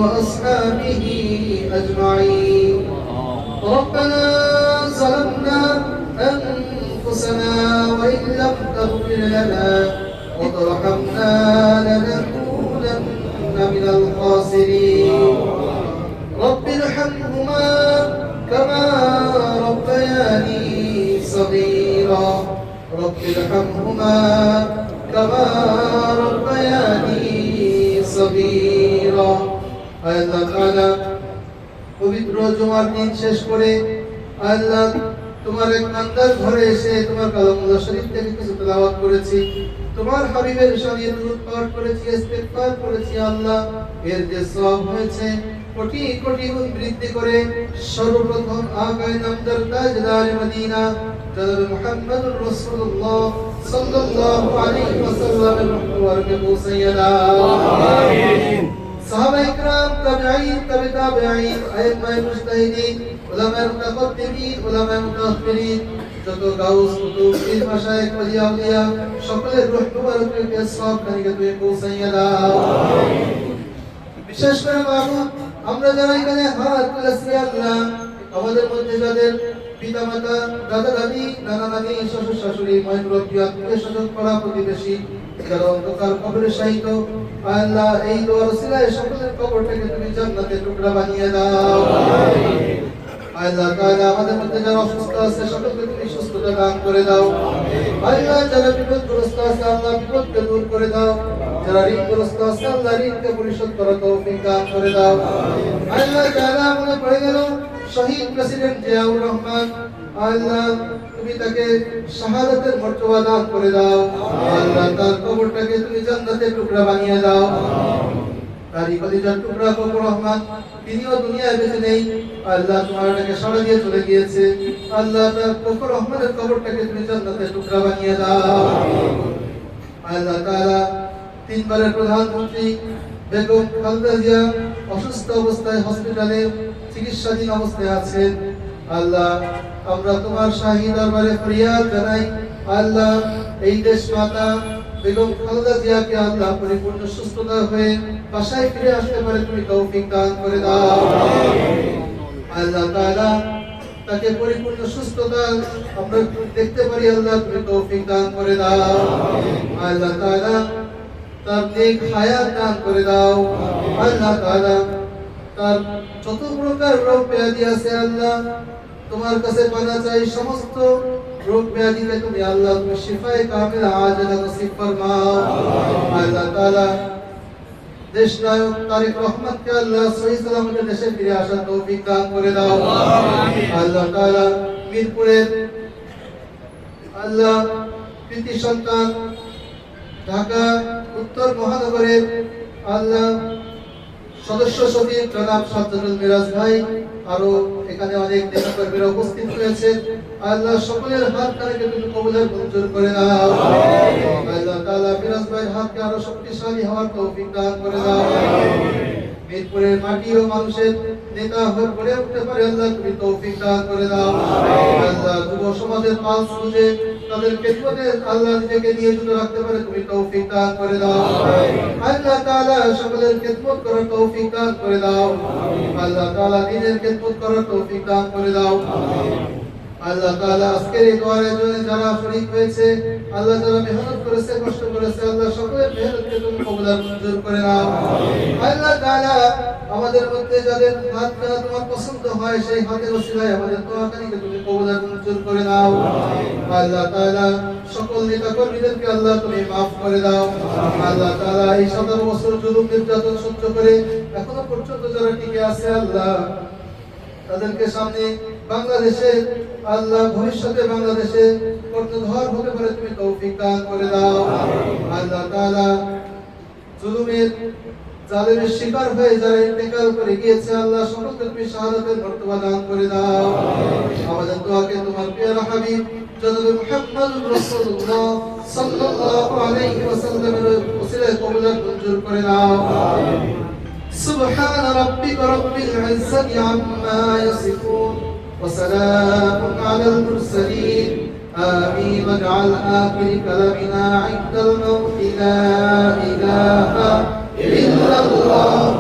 وأصحابه أجمعين. ربنا ظلمنا أنفسنا وإن لم تغفر لنا وترحمنا لنكونن من الخاسرين. رب ارحمهما كما ربياني صغيرا. رب ارحمهما كما ربياني صغيرا. আল্লাহ তাআলা পবিত্র জুমার দিন শেষ করে আল্লাহ তোমার এক বান্দার ঘরে এসে তোমার কালামুল্লাহ শরীফ থেকে কিছু তেলাওয়াত করেছি, তোমার হাবিবের শানে দুরূদ পাঠ করেছি, ইস্তিগফার করেছি। আল্লাহ এর যে সওয়াব হয়েছে কোটি কোটি গুণ বৃদ্ধি করে সর্বপ্রথম আকায়ে নামদার তাজদার মদিনা জনাব মুহাম্মদুর রাসূলুল্লাহ সাল্লাল্লাহু আলাইহি ওয়াসাল্লামের রহমতে পৌঁছাইয়া দাও। আমিন। সাহাবায়ে کرام, তাবেঈন, তাবেঈন, আইম্মায়ে মুজতাহিদিন, উলামায়ে মুতাকদ্দিমিন, উলামায়ে মুতাআখিরিন, যত গাউস কুতুব পীর মাশায়েখ ওলিয়া আউলিয়া সকলের রূহ মুবারককে সওয়াব খানিকে তুমি পৌঁছাইয়া দাও। আমিন। বিশেষ করে মাহবুব, আমরা যারা এখানে হাত তুলেছি আল্লাহ, আমাদের মধ্যে যাদের পিতা মাতা, দাদা দাদি, নানা নানি, শ্বশুর শাশুড়ি, মায়ের মুরব্বী, আত্মীয় স্বজন, পাড়া প্রতিবেশী যারা অন্ধকার কবরে শায়িত, আল্লাহ এই দোয়ার ওসিলায় সকলের কবরটাকে তুমি জান্নাতের টুকরা বানিয়ে দাও। আমিন। আল্লাহ তাআলা আমাদের মধ্যে যারা অসুস্থ আছে সকলকে তুমি সুস্থতা দান করে দাও। আল্লাহ যারা বিপদগ্রস্ত আছে আল্লাহ বিপদকে দূর করে দাও। যারা ঋণগ্রস্ত আছে আল্লাহ ঋণকে পরিশোধ করার তৌফিক দান করে দাও। আল্লাহ যারা মনে পড়ে গেল শহীদ প্রেসিডেন্ট জিয়াউর রহমান, আল্লাহ তুমি তাকে শাহাদাতের মর্তবা দান করে দাও। আল্লাহ তার কবরটাকে তুমি জান্নাতের টুকরা বানিয়ে দাও। তারই কলিজার টুকরা কবর রহমান, তিনিও দুনিয়ায় বেঁচে নেই, আল্লাহ তোমারটাকে সাড়া দিয়ে চলে গিয়েছে। আল্লাহ তার কবর রহমানের কবরটাকে তুমি জান্নাতের টুকরা বানিয়ে দাও। আল্লাহ তাআলা তিনবারের প্রধানমন্ত্রী বেগম খালেদা জিয়া অসুস্থ অবস্থায় হসপিটালে চিকিৎসাধীন অবস্থায় আছেন। আল্লাহ আমরা তোমার শাহী দরবারে ফরিয়াদ জানাই, আল্লাহ এই দেশ মাতা বেগম খালেদা জিয়াকে আল্লাহ পরিপূর্ণ সুস্থতা হয়ে বাসায় ফিরে আসতে পারে তুমি তৌফিক দান করে দাও। আল্লাহ তাআলা তাকে পরিপূর্ণ সুস্থতা আমরা দেখতে পারি, আল্লাহ তুমি তৌফিক দান করে দাও। আল্লাহ তাআলা তার নেক হায়াত দান করে দাও। আল্লাহ তাআলা তার যত প্রকার রোগ ব্যাধি আছে আল্লাহ তোমার কাছে পানা চাই, সমস্ত রোগ ব্যাধিকে তুমি আল্লাহ তুমি শিফায়ে কামিল আজলা নসিব ফরমাও। আল্লাহ তাআলা দেশ নায়ক তারেক রহমতকে আল্লাহ সহি সালামতে দেশে ফিরে আসার তৌফিক দান করে দাও। আল্লাহ তাআলা মিরপুরের আল্লাহ কৃতি সন্তান ঢাকা উত্তর মহানগরের আল্লাহ সদস্য সচিব জনাব সাজ্জাদুল মিরাজ ভাই, আরো এখানে অনেক নেতাকর্মীরা উপস্থিত হয়েছেন, আল্লাহ সকলের হাত কানাকে তুমি কবুলের মঞ্জুর করে দাও। আল্লাহ তাআলা মিরাজ ভাইয়ের হাতকে আরো শক্তিশালী হওয়ার তৌফিক দান করে দাও। মিরপুরের মাটি ও মানুষের নেতা হয়ে গড়ে উঠতে পারে আল্লাহ তুমি তৌফিক দান করে দাও। আল্লাহ যুব সমাজের পাঁচ বুঝে তাদের খেদমতে আল্লাহ নিজেকে নিয়োজিত রাখতে পারে তুমি তৌফিক দান করে দাও। আল্লাহ তাআলা সকলের খেদমত করার তৌফিক দান করে দাও। আল্লাহ তাআলা দ্বীনের খেদমত করার তৌফিক দান করে দাও। আল্লাহ তাআলা আজকের এই দোয়ার আয়োজনে যারা শরীক হয়েছে, আল্লাহ যারা মেহনত করেছে, কষ্ট করেছে, আল্লাহ সকলের মেহনতকে তুমি কবুল আর মঞ্জুর করে নাও। আল্লাহ তাআলা আমাদের মধ্যে যাদের হাত কানা তোমার পছন্দ হয় সেই হাতের ওসিলায় আমাদের দোয়াকারীকে তুমি কবুল আর মঞ্জুর করে নাও। আল্লাহ তাআলা সকল নেতা কর্মীদেরকে আল্লাহ তুমি maaf করে দাও। আল্লাহ তাআলা এই 17 বছর জুলুম নির্যাতন সহ্য করে এখনো পর্যন্ত যারা টিকে আছে আল্লাহ তাদেরকে সামনে বাংলাদেশে আল্লাহ ভবিষ্যতে বাংলাদেশে কর্ণধার হতে পারে তুমি তৌফিক দান করে দাও। আল্লাহ তাআলা জুলুমের জালেমের শিকার হয়ে যারা ইন্তেকাল করে গিয়েছে আল্লাহ সকলকে তুমি শাহাদাতের মর্তবা দান করে দাও। আমাদের দোয়াকে তোমার প্রিয় হাবিব জনাব মুহাম্মদুর রাসূলুল্লাহ সাল্লাল্লাহু আলাইহি ওয়াসাল্লামের ওসিলায় কবুল মঞ্জুর করে দাও। سبحان ربك رب العزة عما يصفون وسلام على المرسلين آمين واجعل آخر كلامنا عند الموت لا إله إلا الله